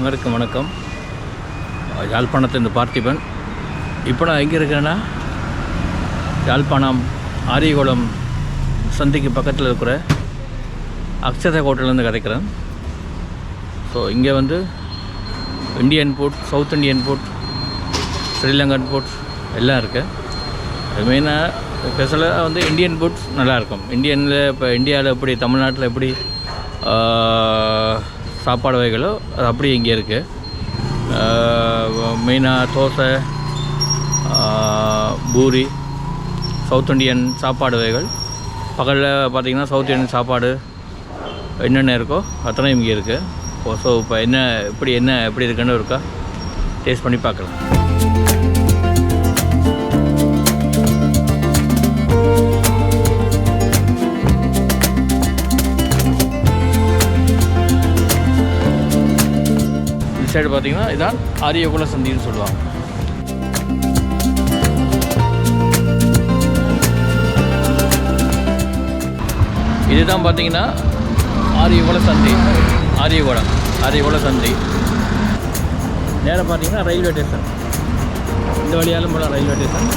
அனைவருக்கும் வணக்கம். யாழ்ப்பாணத்திலிருந்து பார்த்திபன். இப்போ நான் எங்கே இருக்கேன்னா, யாழ்ப்பாணம் ஆரியகுளம் சந்திக்கு பக்கத்தில் இருக்கிற அக்ஷதா ஹோட்டல்லேருந்து கதைக்கிறேன். ஸோ இங்கே Indian food, south Indian food, Sri Lankan food எல்லாம் இருக்குது. மெயினாக ஸ்பெஷலாக இந்தியன் ஃபுட்ஸ் நல்லாயிருக்கும். இந்தியனில் இப்போ இந்தியாவில் எப்படி, தமிழ்நாட்டில் எப்படி சாப்பாடு வகைகளோ அது அப்படி இங்கே இருக்குது. மெயினாக தோசை, பூரி, சவுத் இண்டியன் சாப்பாடு வகைகள். பகலில் பார்த்திங்கன்னா சவுத் இண்டியன் சாப்பாடு என்னென்ன இருக்கோ அத்தனை இங்கே இருக்குது. ஸோ இப்போ எப்படி இருக்குன்னு இருக்கா டேஸ்ட் பண்ணி பார்க்கலாம். சைடு பார்த்திங்கன்னா இதான் ஆரியகுல சந்தின்னு சொல்லுவாங்க. இதுதான் பார்த்திங்கன்னா ஆரியகுல சந்தி. ஆரியகுல சந்தி நேராக பார்த்திங்கன்னா ரயில்வே ஸ்டேஷன். இந்த வழியாலும் போகலாம் ரயில்வே ஸ்டேஷன்.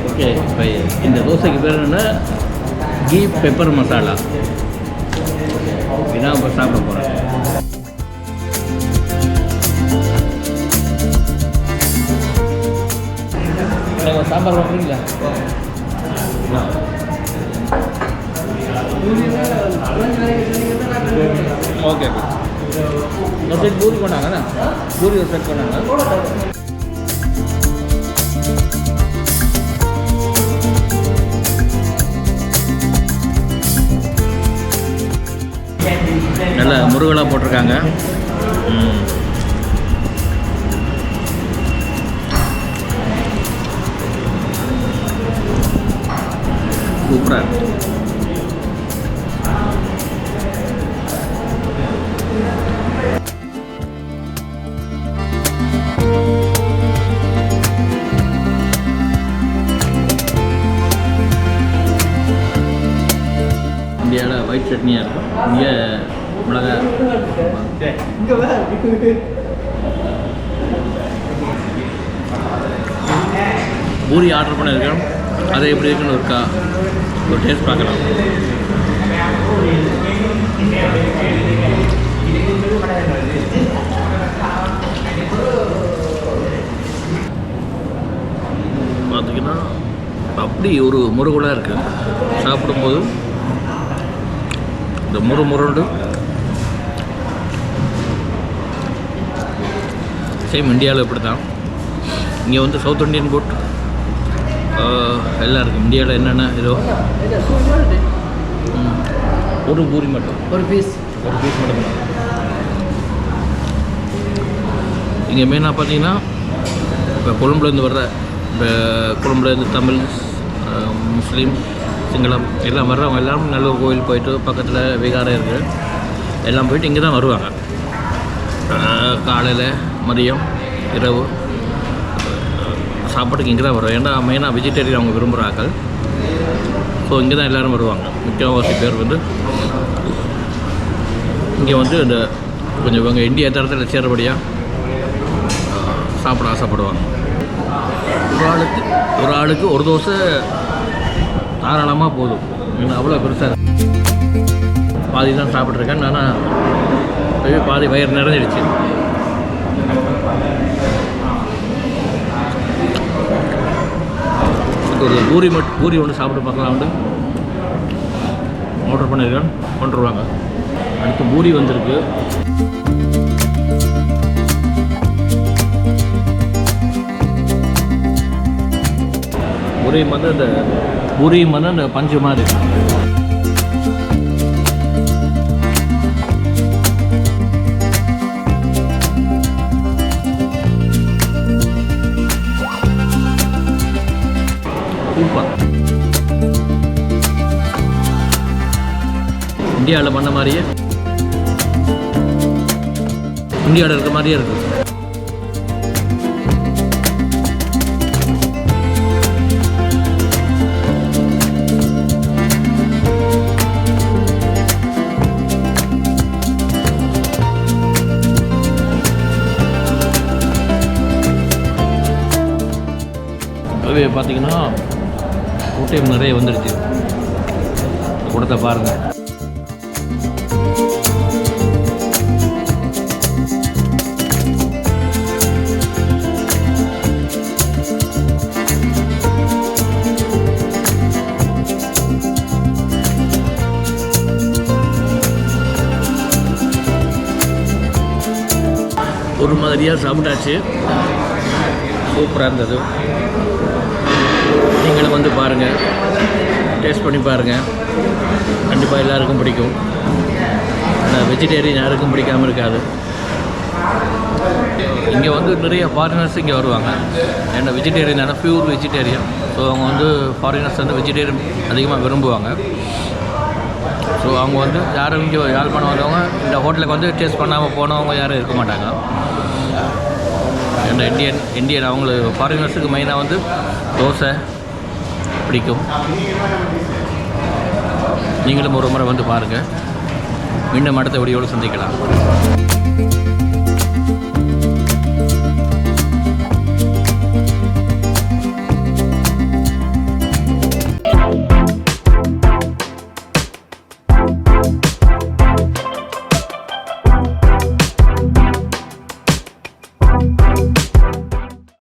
ஓகே, இப்போ இந்த தோசைக்கு பேர் என்னென்னா கீ பெப்பர் மசாலா. இதான் இப்போ சாப்பிட போகிறேன். சாம்பார் வாங்குறீங்களா? ஓகே, ஒரு செட் பூரி கொண்டாங்கண்ணா. பூரி ஒரு செட் கொண்டாங்க. நல்ல முருகலாக போட்டிருக்காங்க. சூப்பராக இந்தியாவில் ஒயிட் சட்னியாக இருக்கும், இங்கே மிளகா. பூரி ஆர்டர் பண்ணியிருக்கேன், அதை எப்படி இருக்குன்னு ஒரு டேஸ்ட் பார்க்கலாம். பார்த்தீங்கன்னா அப்படி ஒரு முருகலாக இருக்குது. சாப்பிடும்போது இந்த முருண்டு சேம் இந்தியாவில் இப்படி தான். இங்கே வந்து சவுத் இண்டியன் ஃபுட் எல்லாம் இருக்குது. இந்தியாவில் என்னென்ன ஏதோ ஒரு பூரி மட்டும், ஒரு பீஸ் மட்டும். இங்கே மெயினாக பார்த்தீங்கன்னா இப்போ கொழும்புலேருந்து வர்ற, இப்போ கொழும்புலேருந்து தமிழ், முஸ்லீம், சிங்களம் எல்லாம் வர்றவங்க எல்லோரும் நல்லூர் கோவில் போயிட்டு பக்கத்தில் விகாரம் இருக்குது, எல்லாம் போயிட்டு இங்கே தான் வருவாங்க. காலையில், மதியம், இரவு சாப்பாட்டுக்கு இங்கே தான் வருவாங்க. ஏன்னா மெயினாக வெஜிடேரியன் அவங்க விரும்புகிறாங்க. ஸோ இங்கே தான் எல்லோரும் வருவாங்க. முக்கியவாசி பேர் வந்து இங்கே வந்து இந்த கொஞ்சம் இவங்க இந்தியா தரத்தில் சேரபடியாக சாப்பிட ஆசைப்படுவாங்க. ஒரு ஆளுக்கு ஒரு தோசை தாராளமாக போதும். ஏன்னா அவ்வளோ பெருசாக பாதி தான் சாப்பிட்ருக்கேன். ஆனால் பாதி வயிறு நிறைஞ்சிடுச்சு. ஒரு பூரி ஒன்று சாப்பிட்டு பார்க்கலாம் வந்து ஆர்டர் பண்ணியிருக்கேன், கொண்டு வருவாங்க. அடுத்து பூரி வந்திருக்கு. பூரியும் வந்து அந்த பஞ்சு மாதிரி. சூப்பர். இந்தியாவில் பண்ண மாதிரியே, இந்தியாவில் இருக்கிற மாதிரியே இருக்குது. அதுவே பார்த்தீங்கன்னா கூட்டம் நிறைய வந்துடுச்சு. கூட்டத்தை பாருங்கள். ஒரு மாதிரியாக சாப்பிட்டாச்சு. சூப்பராக இருந்தது. நீங்களும் வந்து பாருங்கள், டேஸ்ட் பண்ணி பாருங்கள். கண்டிப்பாக எல்லாருக்கும் பிடிக்கும். ஆனால் வெஜிடேரியன் யாருக்கும் பிடிக்காமல் இருக்காது. இங்கே வந்து நிறைய ஃபாரினர்ஸ் இங்கே வருவாங்க. ஏன்னா வெஜிடேரியன், பியூர் வெஜிடேரியன். ஸோ அவங்க வந்து ஃபாரினர்ஸ் வந்து வெஜிடேரியன் அதிகமாக விரும்புவாங்க. ஸோ அவங்க வந்து யாரும் இங்கே யாழ்ப்பாணம் வந்தவங்க இந்த ஹோட்டலுக்கு வந்து டேஸ்ட் பண்ணாமல் போனவங்க யாரும் இருக்க மாட்டாங்க. ஏன்னா இந்தியன் அவங்களுக்கு ஃபாரினர்ஸுக்கு மெயினாக வந்து தோசை பிடிக்கும். நீங்களும் ஒரு முறை வந்து பாருங்கள். மீண்டும் அடுத்த வீடியோவில் சந்திக்கலாம்.